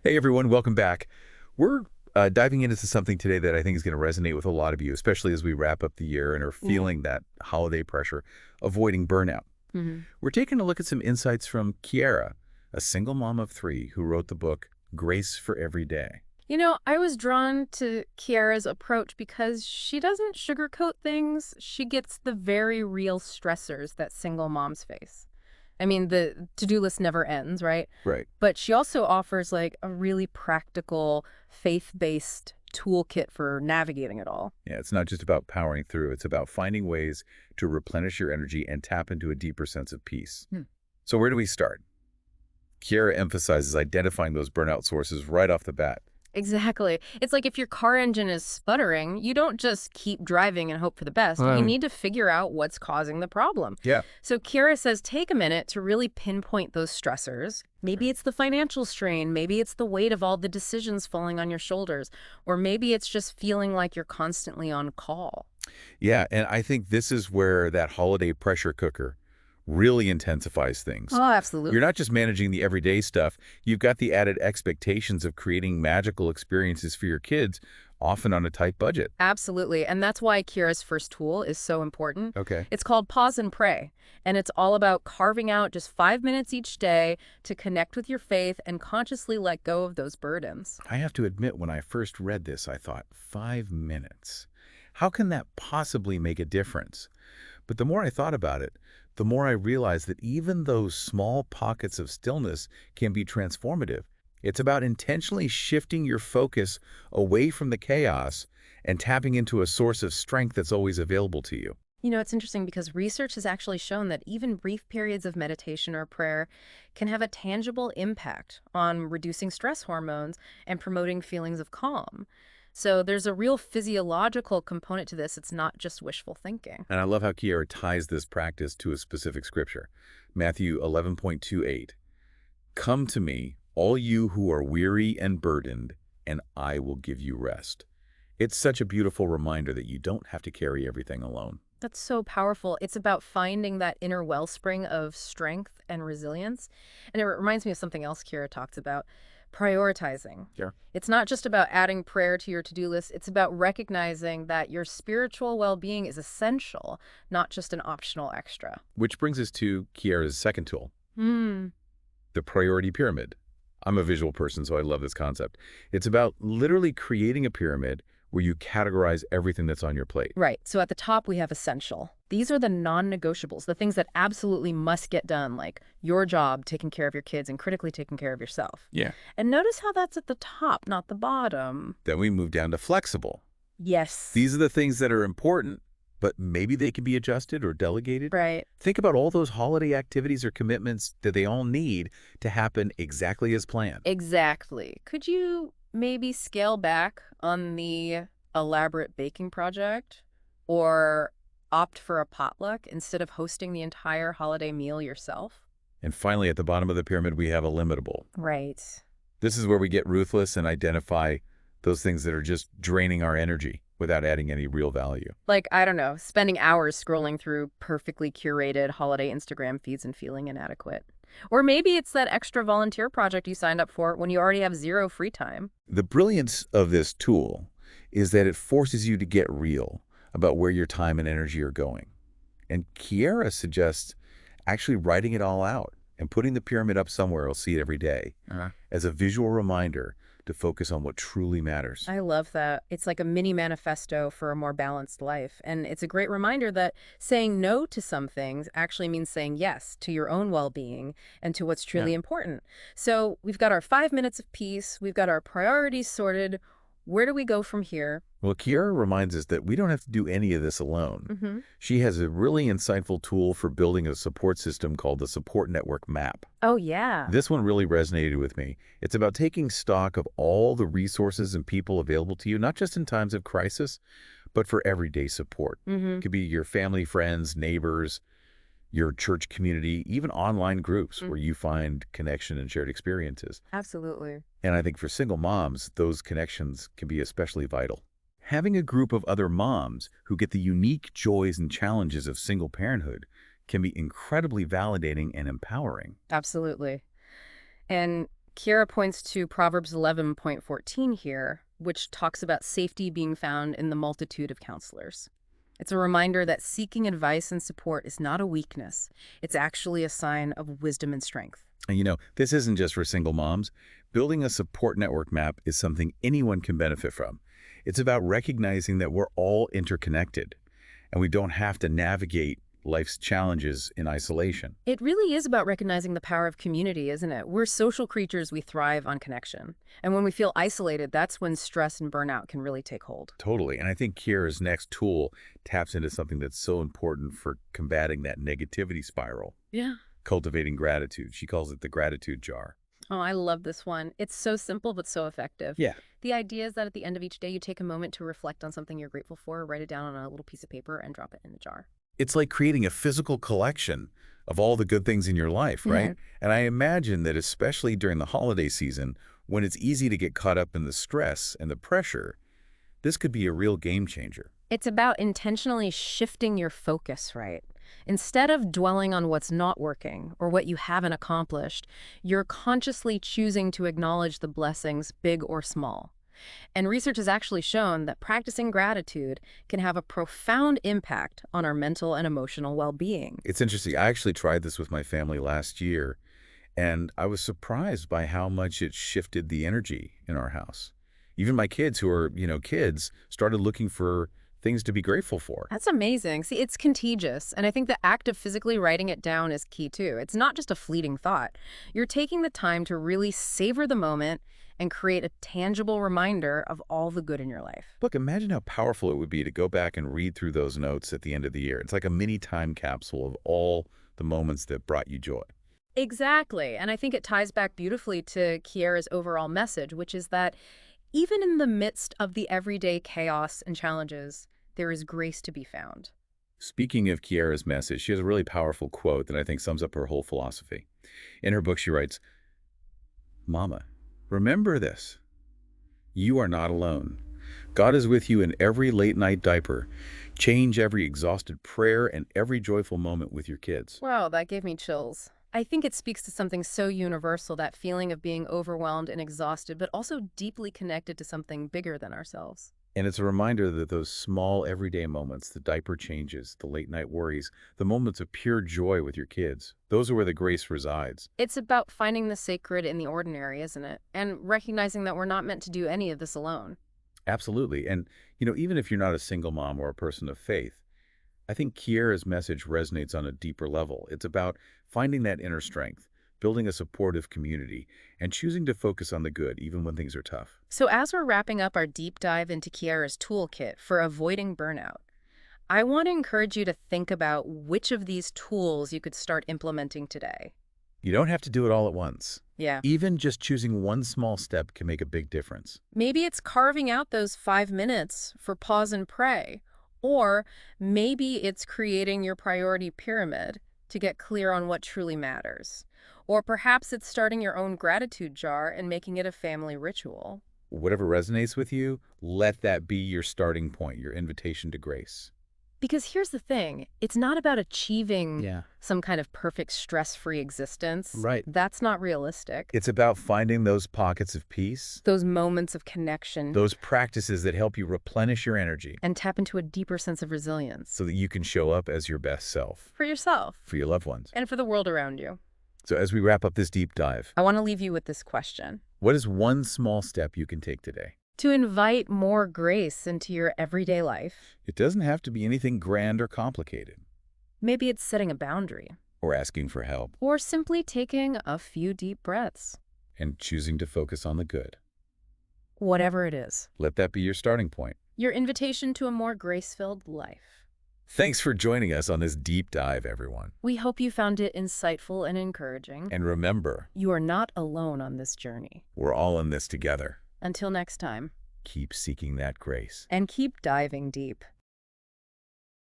Hey everyone, welcome back. We're diving into something today that I think is going to resonate with a lot of you, especially as we wrap up the year and are Ooh. feeling that holiday pressure, avoiding burnout. hmm We're taking a look at some insights from Kiara, a single mom of three who wrote the book Grace for Every Day. I was drawn to Kiara's approach because she doesn't sugarcoat things. She gets the very real stressors that single moms face. I mean, the to-do list never ends, right? Right. But she also offers like a really practical, faith-based toolkit for navigating it all. Yeah, it's not just about powering through. It's about finding ways to replenish your energy and tap into a deeper sense of peace. Hmm. So where do we start? Kiara emphasizes identifying those burnout sources right off the bat. Exactly. It's like if your car engine is sputtering, you don't just keep driving and hope for the best. You need to figure out what's causing the problem. Yeah. So Kira says take a minute to really pinpoint those stressors. Maybe it's the financial strain, maybe it's the weight of all the decisions falling on your shoulders, or maybe it's just feeling like you're constantly on call. Yeah, and I think this is where that holiday pressure cooker really intensifies things. Oh, You're absolutely. not just managing the everyday stuff, you've got the added expectations of creating magical experiences for your kids, often on a tight budget. Absolutely. And that's why Kira's first tool is so important. Okay. It's called Pause and Pray. And it's all about carving out just 5 minutes each day to connect with your faith and consciously let go of those burdens. I have to admit, when I first read this, I thought, 5 minutes. How can that possibly make a difference? But the more I thought about it, the more I realized that even those small pockets of stillness can be transformative. It's about intentionally shifting your focus away from the chaos and tapping into a source of strength that's always available to you. It's interesting because research has actually shown that even brief periods of meditation or prayer can have a tangible impact on reducing stress hormones and promoting feelings of calm. So there's a real physiological component to this. It's not just wishful thinking. And I love how Kiara ties this practice to a specific scripture. Matthew 11:28. Come to me, all you who are weary and burdened, and I will give you rest. It's such a beautiful reminder that you don't have to carry everything alone. That's so powerful. It's about finding that inner wellspring of strength and resilience. And it reminds me of something else Kira talks about, prioritizing. Sure. It's not just about adding prayer to your to-do list. It's about recognizing that your spiritual well-being is essential, not just an optional extra. Which brings us to Kiara's second tool, Hmm. the priority pyramid. I'm a visual person, so I love this concept. It's about literally creating a pyramid where you categorize everything that's on your plate. Right. So at the top, we have essential. These are the non-negotiables, the things that absolutely must get done, like your job, taking care of your kids, and critically taking care of yourself. Yeah. And notice how that's at the top, not the bottom. Then we move down to flexible. Yes. These are the things that are important, but maybe they can be adjusted or delegated. Right. Think about all those holiday activities or commitments that they all need to happen exactly as planned. Exactly. Could you maybe scale back on the elaborate baking project or opt for a potluck instead of hosting the entire holiday meal yourself? And finally, at the bottom of the pyramid, we have a limitable. Right. This is where we get ruthless and identify those things that are just draining our energy without adding any real value. Like, I don't know, spending hours scrolling through perfectly curated holiday Instagram feeds and feeling inadequate. Or maybe it's that extra volunteer project you signed up for when you already have zero free time. The brilliance of this tool is that it forces you to get real about where your time and energy are going. And Kiara suggests actually writing it all out and putting the pyramid up somewhere, you'll see it every day, as a visual reminder to focus on what truly matters. I love that. It's like a mini manifesto for a more balanced life. And it's a great reminder that saying no to some things actually means saying yes to your own well-being and to what's Yeah. truly important. So we've got our 5 minutes of peace. We've got our priorities sorted. Where do we go from here? Well, Kiara reminds us that we don't have to do any of this alone. Mm-hmm. She has a really insightful tool for building a support system called the Support Network Map. Oh, yeah. This one really resonated with me. It's about taking stock of all the resources and people available to you, not just in times of crisis, but for everyday support. Mm-hmm. It could be your family, friends, neighbors, your church community, even online groups where you find connection and shared experiences. Absolutely. And I think for single moms, those connections can be especially vital. Having a group of other moms who get the unique joys and challenges of single parenthood can be incredibly validating and empowering. Absolutely. And Kiara points to Proverbs 11.14 here, which talks about safety being found in the multitude of counselors. It's a reminder that seeking advice and support is not a weakness. It's actually a sign of wisdom and strength. And this isn't just for single moms. Building a support network map is something anyone can benefit from. It's about recognizing that we're all interconnected, and we don't have to navigate life's challenges in isolation. It really is about recognizing the power of community, isn't it? We're social creatures, we thrive on connection. And when we feel isolated, that's when stress and burnout can really take hold. Totally. And I think Kiera's next tool taps into something that's so important for combating that negativity spiral. Yeah. Cultivating gratitude. She calls it the gratitude jar. Oh, I love this one. It's so simple but so effective. Yeah. The idea is that at the end of each day, you take a moment to reflect on something you're grateful for, write it down on a little piece of paper, and drop it in the jar. It's like creating a physical collection of all the good things in your life, right? And I imagine that especially during the holiday season, when it's easy to get caught up in the stress and the pressure, this could be a real game changer. It's about intentionally shifting your focus, right? Instead of dwelling on what's not working or what you haven't accomplished, you're consciously choosing to acknowledge the blessings, big or small. And research has actually shown that practicing gratitude can have a profound impact on our mental and emotional well-being. It's interesting. I actually tried this with my family last year, and I was surprised by how much it shifted the energy in our house. Even my kids, who are, kids, started looking for things to be grateful for. That's amazing. See, it's contagious, and I think the act of physically writing it down is key too. It's not just a fleeting thought. You're taking the time to really savor the moment and create a tangible reminder of all the good in your life. Look, imagine how powerful it would be to go back and read through those notes at the end of the year. It's like a mini time capsule of all the moments that brought you joy. Exactly, and I think it ties back beautifully to Kiara's overall message, which is that even in the midst of the everyday chaos and challenges, there is grace to be found. Speaking of Kiara's message, she has a really powerful quote that I think sums up her whole philosophy. In her book, she writes, "Mama, remember this. You are not alone. God is with you in every late-night diaper. Change every exhausted prayer and every joyful moment with your kids." Wow, that gave me chills. I think it speaks to something so universal, that feeling of being overwhelmed and exhausted, but also deeply connected to something bigger than ourselves. And it's a reminder that those small everyday moments, the diaper changes, the late-night worries, the moments of pure joy with your kids, those are where the grace resides. It's about finding the sacred in the ordinary, isn't it? And recognizing that we're not meant to do any of this alone. Absolutely. And, even if you're not a single mom or a person of faith, I think Kiara's message resonates on a deeper level. It's about finding that inner strength, building a supportive community, and choosing to focus on the good even when things are tough. So as we're wrapping up our deep dive into Kiara's toolkit for avoiding burnout, I want to encourage you to think about which of these tools you could start implementing today. You don't have to do it all at once. Yeah. Even just choosing one small step can make a big difference. Maybe it's carving out those 5 minutes for pause and pray. Or maybe it's creating your priority pyramid to get clear on what truly matters. Or perhaps it's starting your own gratitude jar and making it a family ritual. Whatever resonates with you, let that be your starting point, your invitation to grace. Because here's the thing, it's not about achieving Yeah. some kind of perfect stress-free existence. Right. That's not realistic. It's about finding those pockets of peace, Those moments of connection those practices that help you replenish your energy and tap into a deeper sense of resilience so that you can show up as your best self for yourself for your loved ones. and for the world around you. So as we wrap up this deep dive, I want to leave you with this question. what is one small step you can take today? To invite more grace into your everyday life. It doesn't have to be anything grand or complicated, Maybe it's setting a boundary, or asking for help, or simply taking a few deep breaths. and choosing to focus on the good. Whatever it is, Let that be your starting point. your invitation to a more grace-filled life. Thanks for joining us on this deep dive, everyone. We hope you found it insightful and encouraging. And remember, You are not alone on this journey. we're all in this together. Until next time, Keep seeking that grace. and keep diving deep.